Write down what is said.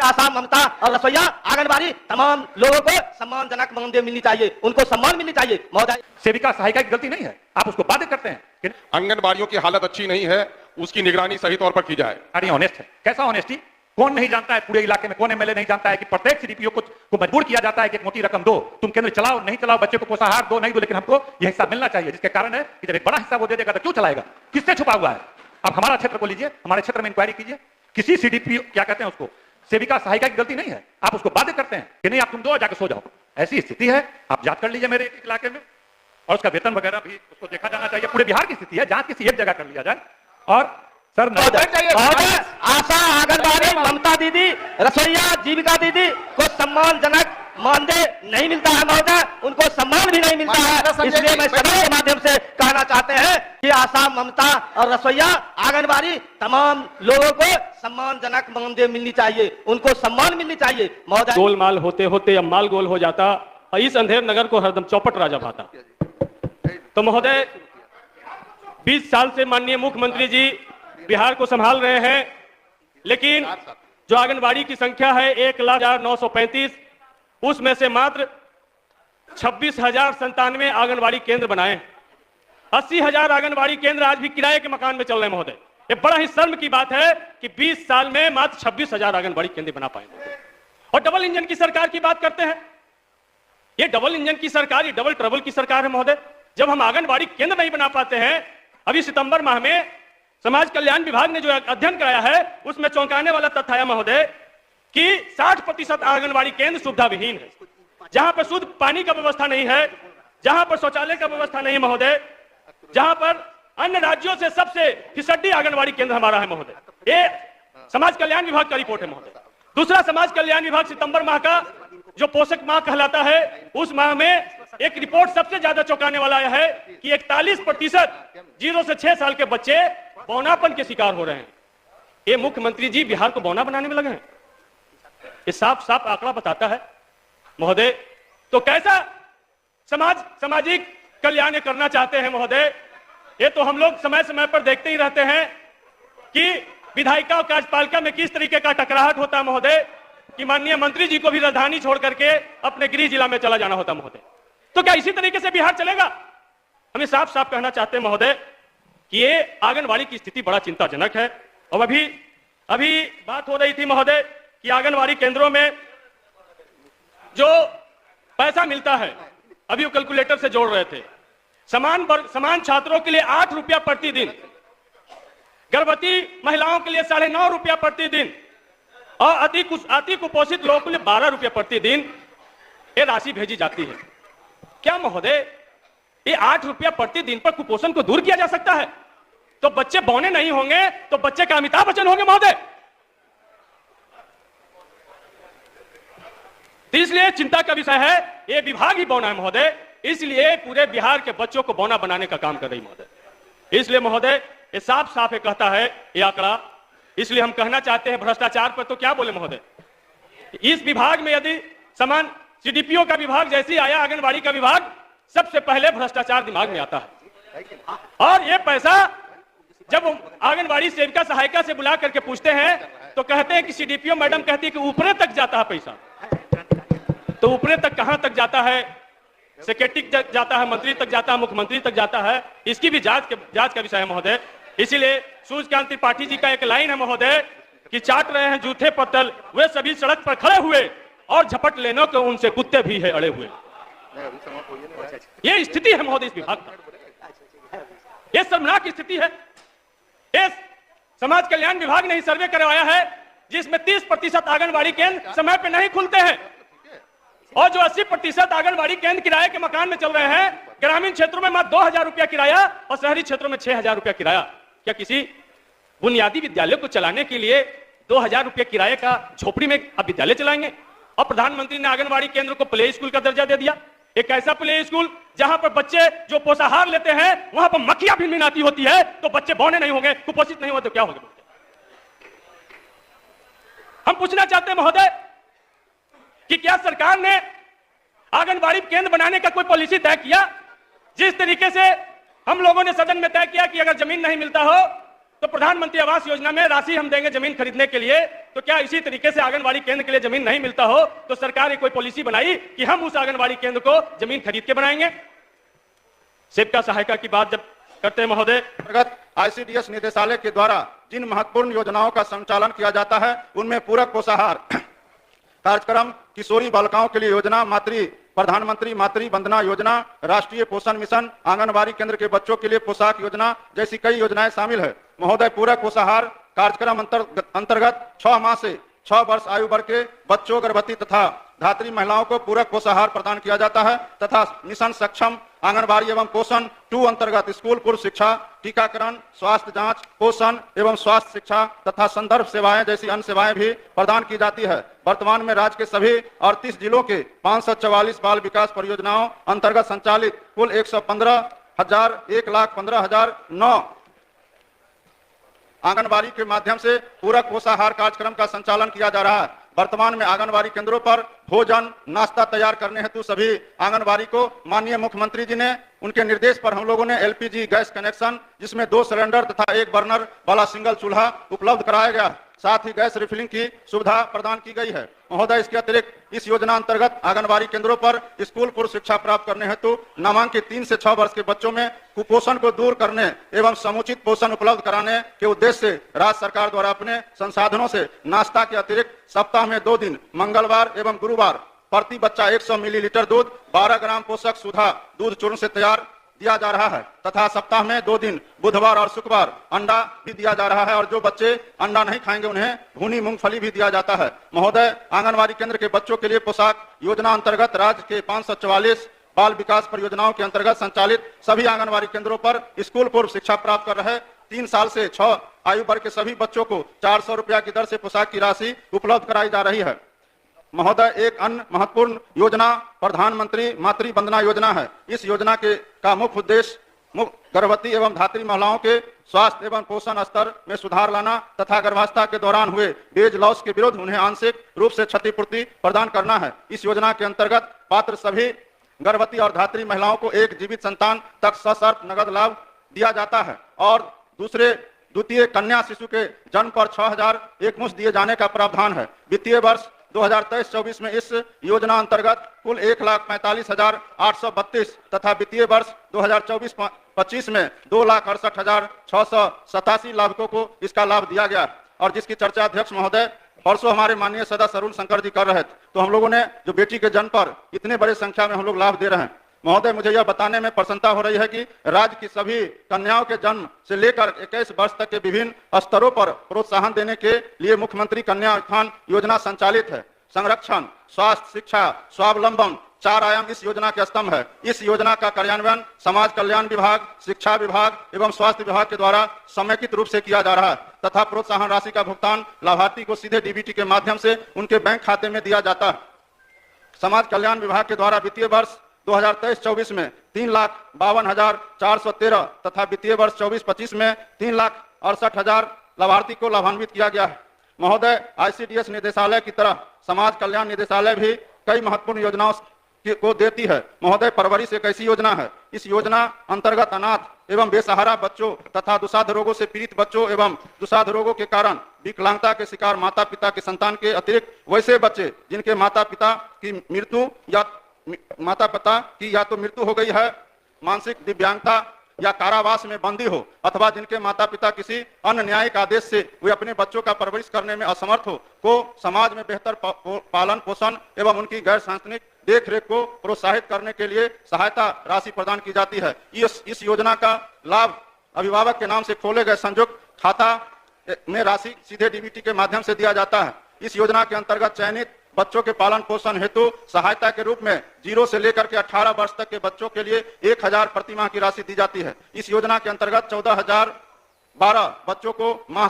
आशा, ममता और रसोईया, आंगनबाड़ी तमाम लोगों को सम्मानजनक मानदेय मिलनी चाहिए, उनको सम्मान मिलनी चाहिए। महोदय, सेविका सहायिका की गलती नहीं है, आप उसको बाध्य करते हैं। आंगनबाड़ियों की हालत अच्छी नहीं है, उसकी निगरानी सही तौर पर की जाए। अरे ऑनेस्ट है, कैसा ऑनेस्टी? कौन नहीं जानता है पूरे इलाके में, कौन एमएलए नहीं जानता है कि प्रत्येक सीडीपीओ को मजबूर किया जाता है कि एक मोटी रकम दो, तुम केंद्र चलाओ नहीं चलाओ, बच्चे को पोषाहार दो नहीं दो, लेकिन हमको यह हिस्सा मिलना चाहिए, जिसके कारण है कि जब एक बड़ा हिस्सा वो दे देगा तो क्यों चलाएगा, किससे छुपा हुआ है? अब हमारा क्षेत्र को लीजिए, हमारे क्षेत्र में इंक्वायरी कीजिए, किसी सीडीपीओ क्या कहते हैं उसको, सेविका सहायिका की गलती नहीं है, आप उसको बाध्य करते हैं कि नहीं आप तुम दो जाके सो जाओ। ऐसी स्थिति है, आप जांच कर लीजिए मेरे इलाके में, और उसका वेतन वगैरह भी उसको देखा जाना चाहिए। पूरे बिहार की स्थिति है, जांच किसी एक जगह कर लिया जाए। और सर आशा, आंगनबाड़ी, ममता दीदी, रसोईया, जीविका दीदी को सम्मानजनक मानदेय नहीं मिलता है महोदय, उनको सम्मान भी नहीं मिलता है। इसलिए मैं सदन के माध्यम से कहना चाहते हैं कि आशा, ममता और रसोईया, आंगनबाड़ी तमाम लोगों को सम्मानजनक मानदेय मिलनी चाहिए, उनको सम्मान मिलनी चाहिए। महोदय, गोलमाल होते होते अब माल गोल हो जाता और इस अंधेर नगर को हरदम चौपट राजा भाता। तो महोदय, 20 साल से माननीय मुख्यमंत्री जी बिहार को संभाल रहे हैं, लेकिन जो आंगनबाड़ी की संख्या है 1,0935, उसमें से मात्र 26,097 आंगनबाड़ी केंद्र बनाए। 80,000 आंगनबाड़ी केंद्र आज भी किराए के मकान में चल रहे हैं महोदय। ये बड़ा ही शर्म की बात है कि 20 साल में मात्र 26,000 आंगनबाड़ी केंद्र बना पाए। और डबल इंजन की सरकार की बात करते हैं, ये डबल इंजन की सरकार, ये डबल ट्रबल की सरकार है महोदय। जब हम आंगनबाड़ी केंद्र नहीं बना पाते हैं, अभी सितंबर माह में समाज कल्याण विभाग ने जो अध्ययन कराया है, उसमें चौंकाने वाला तथ्य आया महोदय कि 60% आंगनबाड़ी केंद्र सुविधा विहीन है, जहां पर शुद्ध पानी का व्यवस्था नहीं है, जहां पर शौचालय का व्यवस्था नहीं है महोदय, जहां पर अन्य राज्यों से सबसे फिसड्डी आंगनबाड़ी केंद्र हमारा है महोदय। ये समाज कल्याण विभाग का रिपोर्ट है महोदय। दूसरा, समाज कल्याण विभाग सितंबर माह का जो पोषक माह कहलाता है, उस माह में एक रिपोर्ट सबसे ज्यादा चौंकाने वाला यह है कि 41% 0 से 6 साल के बच्चे बौनापन के शिकार हो रहे हैं। ये मुख्यमंत्री जी बिहार को बौना बनाने में लगे हैं। ये साफ साफ आंकड़ा बताता है महोदय। तो कैसा सामाजिक कल्याण करना चाहते हैं महोदय? ये तो हम लोग समय समय पर देखते ही रहते हैं कि विधायिका और कार्यपालिका में किस तरीके का टकराहट होता है महोदय, कि माननीय मंत्री जी को भी राजधानी छोड़ करके अपने गृह जिला में चला जाना होता महोदय। तो क्या इसी तरीके से बिहार चलेगा? हमें साफ साफ कहना चाहते हैं महोदय कि ये आंगनबाड़ी की स्थिति बड़ा चिंताजनक है। और अभी बात हो रही थी महोदय कि आंगनबाड़ी केंद्रों में जो पैसा मिलता है, अभी वो कैलकुलेटर से जोड़ रहे थे, समान छात्रों के लिए 8 रुपया प्रतिदिन, गर्भवती महिलाओं के लिए 9.5 रुपया प्रतिदिन, और अति कुपोषित लोगों के लिए 12 रुपया प्रतिदिन ये राशि भेजी जाती है। क्या महोदय ये 8 रुपया प्रतिदिन पर कुपोषण को दूर किया जा सकता है? तो बच्चे बौने नहीं होंगे तो बच्चे का अमिताभ बच्चन होंगे महोदय। इसलिए चिंता का विषय है, ये विभाग ही बौना है महोदय, इसलिए पूरे बिहार के बच्चों को बौना बनाने का काम कर रही महोदय। इसलिए महोदय ये साफ साफ कहता है ये आंकड़ा। इसलिए हम कहना चाहते हैं भ्रष्टाचार पर तो क्या बोले महोदय। इस विभाग में यदि समान सीडीपीओ का विभाग जैसे आया, आंगनबाड़ी का विभाग, सबसे पहले भ्रष्टाचार दिमाग में आता है। और ये पैसा जब आंगनबाड़ी सेविका सहायिका से बुला करके पूछते हैं तो कहते हैं कि सीडीपीओ मैडम कहती है कि ऊपरे तक जाता है पैसा। तो ऊपरे तक कहां तक जाता है? सेक्रेटरी तक जाता है, मंत्री तक जाता है, मुख्यमंत्री तक जाता है। इसकी भी जांच का विषय है महोदय। इसीलिए सूर्यकांत त्रिपाठी जी का एक लाइन है महोदय कि चाट रहे हैं जूठे पत्तल वे सभी सड़क पर खड़े हुए, और झपट लेने को उनसे कुत्ते भी है अड़े हुए। ये स्थिति है महोदय इस विभाग का, ये शर्मनाक स्थिति है। इस समाज कल्याण विभाग ने ही सर्वे करवाया है जिसमें 30% आंगनबाड़ी केंद्र समय पे नहीं खुलते हैं, और जो 80% आंगनबाड़ी केंद्र किराए के मकान में चल रहे हैं, ग्रामीण क्षेत्रों में मात्र 2,000 रुपया किराया और शहरी क्षेत्रों में 6,000 रुपया किराया। क्या किसी बुनियादी विद्यालय को चलाने के लिए 2,000 रुपया किराए का झोपड़ी में आप विद्यालय चलाएंगे? और प्रधानमंत्री ने आंगनबाड़ी केंद्र को प्ले स्कूल का दर्जा दे दिया। एक ऐसा प्ले स्कूल जहां पर बच्चे जो पोषाहार लेते हैं वहां पर मक्खियां भी मिलाती होती है, तो बच्चे बौने नहीं होंगे, कुपोषित नहीं होंगे तो क्या होगा? हम पूछना चाहते हैं महोदय कि क्या सरकार ने आंगनबाड़ी केंद्र बनाने का कोई पॉलिसी तय किया? जिस तरीके से हम लोगों ने सदन में तय किया कि अगर जमीन नहीं मिलता हो तो प्रधानमंत्री आवास योजना में राशि हम देंगे जमीन खरीदने के लिए, तो क्या इसी तरीके से आंगनबाड़ी केंद्र के लिए जमीन नहीं मिलता हो तो सरकार ने कोई पॉलिसी बनाई कि हम उस आंगनबाड़ी केंद्र को जमीन खरीद के बनाएंगे? सेविका सहायिका की बात जब करते हैं महोदय, अंतर्गत आईसीडीएस निदेशालय के द्वारा जिन महत्वपूर्ण योजनाओं का संचालन किया जाता है उनमें पूरक पोषाहार कार्यक्रम, किशोरी बालिकाओं के लिए योजना, प्रधानमंत्री मातृ वंदना योजना, राष्ट्रीय पोषण मिशन, आंगनबाड़ी केंद्र के बच्चों के लिए पोशाक योजना जैसी कई योजनाएं शामिल है। महोदय, पूरक पोषाहार कार्यक्रम अंतर्गत 6 माह से 6 वर्ष आयु वर्ग के बच्चों, गर्भवती तथा धात्री महिलाओं को पूरक पोषाहार प्रदान किया जाता है तथा मिशन सक्षम आंगनबाड़ी एवं पोषण 2 अंतर्गत स्कूल पूर्व शिक्षा, टीकाकरण, स्वास्थ्य जांच, पोषण एवं स्वास्थ्य शिक्षा तथा संदर्भ सेवाएं जैसी अन्य सेवाएं भी प्रदान की जाती है। वर्तमान में राज्य के सभी 38 जिलों के 544 बाल विकास परियोजनाओं अंतर्गत संचालित कुल 1,15,9 आंगनबाड़ी के माध्यम से पूरक पोषाहार कार्यक्रम का संचालन किया जा रहा है। वर्तमान में आंगनबाड़ी केंद्रों पर भोजन नाश्ता तैयार करने हेतु सभी आंगनबाड़ी को माननीय मुख्यमंत्री जी ने उनके निर्देश पर हम लोगों ने एलपीजी गैस कनेक्शन जिसमें 2 सिलेंडर तथा 1 बर्नर वाला सिंगल चूल्हा उपलब्ध कराया गया। साथ ही गैस रिफिलिंग की सुविधा प्रदान की गई है। महोदय, इसके अतिरिक्त इस योजना अंतर्गत आंगनबाड़ी केंद्रों पर स्कूल पूर्व शिक्षा प्राप्त करने हेतु नामांकित 3 से 6 वर्ष के बच्चों में कुपोषण को दूर करने एवं समुचित पोषण उपलब्ध कराने के उद्देश्य से राज्य सरकार द्वारा अपने संसाधनों से नाश्ता के अतिरिक्त सप्ताह में 2 दिन मंगलवार एवं गुरुवार प्रति बच्चा 100 मिलीलीटर दूध, 12 ग्राम पोषक सुधा दूध चूर्ण से तैयार दिया जा रहा है तथा सप्ताह में 2 दिन बुधवार और शुक्रवार अंडा भी दिया जा रहा है और जो बच्चे अंडा नहीं खाएंगे उन्हें भुनी मूंगफली भी दिया जाता है। महोदय, आंगनबाड़ी केंद्र के बच्चों के लिए पोशाक योजना अंतर्गत राज्य के 544 बाल विकास परियोजनाओं के अंतर्गत संचालित सभी आंगनबाड़ी केंद्रों पर स्कूल पूर्व शिक्षा प्राप्त कर रहे 3 साल से 6 आयु वर्ग के सभी बच्चों को 400 रुपया की दर से पोशाक की राशि उपलब्ध कराई जा रही है। महोदय, एक अन्य महत्वपूर्ण योजना प्रधानमंत्री मातृ वंदना योजना है। इस योजना का मुख्य उद्देश्य गर्भवती एवं धात्री महिलाओं के स्वास्थ्य एवं पोषण स्तर में सुधार लाना तथा गर्भावस्था के दौरान हुए वेज लॉस के विरुद्ध उन्हें आंशिक रूप से क्षतिपूर्ति प्रदान करना है। इस योजना के अंतर्गत पात्र सभी गर्भवती और धात्री महिलाओं को एक जीवित संतान तक सशर्त नगद लाभ दिया जाता है और द्वितीय कन्या शिशु के जन्म पर 6,000 एकमुश्त दिए जाने का प्रावधान है। वित्तीय वर्ष 2023-24 में इस योजना अंतर्गत कुल 1,45,832 तथा वित्तीय वर्ष 2024-25 में 2,68,687 लाभुकों को इसका लाभ दिया गया और जिसकी चर्चा अध्यक्ष महोदय परसों हमारे माननीय सदस्य अरुण शंकर जी कर रहे थे। तो हम लोगों ने जो बेटी के जन्म पर इतने बड़े संख्या में हम लोग लाभ दे रहे हैं। महोदय, मुझे यह बताने में प्रसन्नता हो रही है कि राज्य की सभी कन्याओं के जन्म से लेकर 21 वर्ष तक के विभिन्न स्तरों पर प्रोत्साहन देने के लिए मुख्यमंत्री कन्या उत्थान योजना संचालित है। संरक्षण, स्वास्थ्य, शिक्षा, स्वावलंबन 4 आयाम इस योजना के स्तंभ है। इस योजना का कार्यान्वयन समाज कल्याण विभाग, शिक्षा विभाग एवं स्वास्थ्य विभाग के द्वारा समेकित रूप से किया जा रहा है तथा प्रोत्साहन राशि का भुगतान लाभार्थी को सीधे डीबीटी के माध्यम से उनके बैंक खाते में दिया जाता है। समाज कल्याण विभाग के द्वारा वित्तीय वर्ष 2023-24 में 3,52,413 तथा वित्तीय वर्ष 24-25 में 3,68,000 लाभार्थी को लाभान्वित किया गया है। महोदय, आईसीडीएस निदेशालय की तरह समाज कल्याण निदेशालय भी कई महत्वपूर्ण योजनाओं को देती है। महोदय, परवरिश एक ऐसी योजना है। इस योजना अंतर्गत अनाथ एवं बेसहारा बच्चों तथा दुसाध रोगों से पीड़ित बच्चों एवं दुसाध रोगों के कारण विकलांगता के शिकार माता पिता के संतान के अतिरिक्त वैसे बच्चे जिनके माता पिता की या तो मृत्यु हो गई है, मानसिक दिव्यांगता या कारावास में बंदी हो अथवा जिनके माता पिता किसी अन्य न्यायिक आदेश से वे अपने बच्चों का परवरिश करने में असमर्थ हो को समाज में बेहतर पालन पोषण एवं उनकी गैर सांस्थानिक देखरेख को प्रोत्साहित करने के लिए सहायता राशि प्रदान की जाती है। इस योजना का लाभ अभिभावक के नाम से खोले गए संयुक्त खाता में राशि सीधे डीबीटी के माध्यम से दिया जाता है। इस योजना के अंतर्गत चयनित बच्चों के पालन पोषण हेतु सहायता के रूप में 0 से लेकर के 18 वर्ष तक के बच्चों के लिए 1,000 प्रति माह की राशि दी जाती है। इस योजना के अंतर्गत 14,012 बच्चों को माह